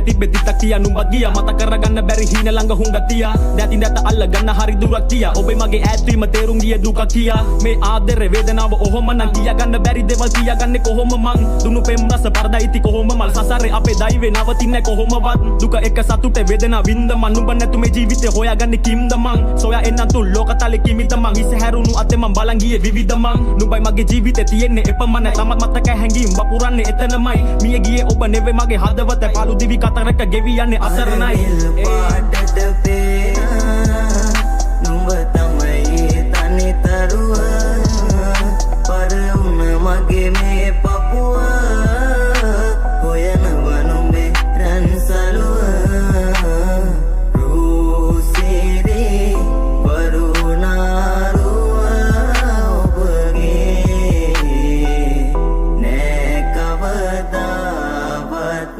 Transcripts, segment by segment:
තිබ්බෙ තිත්තක් තියා නුඹත් ගියා මත කරගන්න බැරි හීන ළඟ හුඟක් තියා දැතින් දැත අල්ල ගන්න හරි දුරක් තියා ඔබේ මගේ ඈත්වීම තේරුම් ගිය දුකක් කියා මේ ආදරේ වේදනාව ඔහොම නම් කියා ගන්න බැරි දේවල් තියාගන්නේ කොහොම මං දුනු පෙම් රස පරදයිති කොහොම මල් සසරේ අපේ දෛවේ නවතින්නේ කොහොමවත් දුක එක සතුටේ වේදනාව වින්ද මන් නුඹ නැතු මේ ජීවිතේ හොයාගන්නේ කිම්ද මං සොයා එන්න තු ලෝකතලේ කිමිත මං හිස හැරුණු අතේ මං බලන් ගියේ විවිධ මං නුඹයි මගේ ජීවිතේ තියෙන්නේ එපමණ තමත් මතක හැංගීම් වපුරන්නේ එතනමයි මිය ගියේ ඔබ නෙවෙයි මගේ හදවත පාළු දිවි කතරක ගෙවි යන්නේ අසරණයි පාටට පේනා නුඹ තමයි තනි තරුව පරවුන මගේ මේ පපුව හොයනව නුඹේ රන්සලුව රූසිරේ වරුණාරුව ඔබගේ නෑ කවදාවත්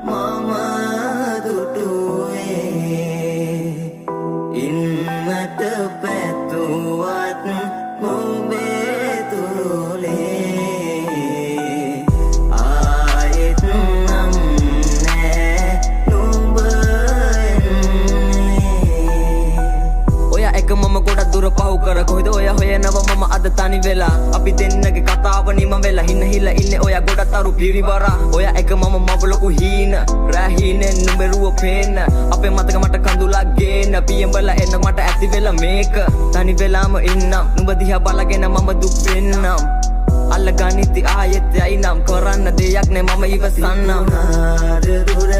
මම දුටුවේ ඉන්නට පැතුවත් ඔබේ තුරුලේ ආයෙත් නම් නෑ නුඹ එන්නේ ඔයා එක මම ගොඩක් දුර පහු කර කොහෙද ඔයා හොයනව මම අද තනි වෙලා අපි දෙන්නගේ කතාව නිම වෙලා හින්න හිලා ඉන්නේ ඔයා ගොඩක් තරු පිරිවරා ඔයා එක මම මවලකු හීන රැහීනෙන් නුඹරුව පේන්න අපේ මතක මට කඳුලක් ගේන්න පියඹලා එන්න මට ඇති වෙලා මේක තනි වෙලාම ඉන්නම් නුඹ දිහා බලගෙන මම දුක් වෙන්නම් අල්ල ගනිති ආයෙත් යයිනම් කරන්න දෙයක් නෑ මම ඉවසන්නම් දුර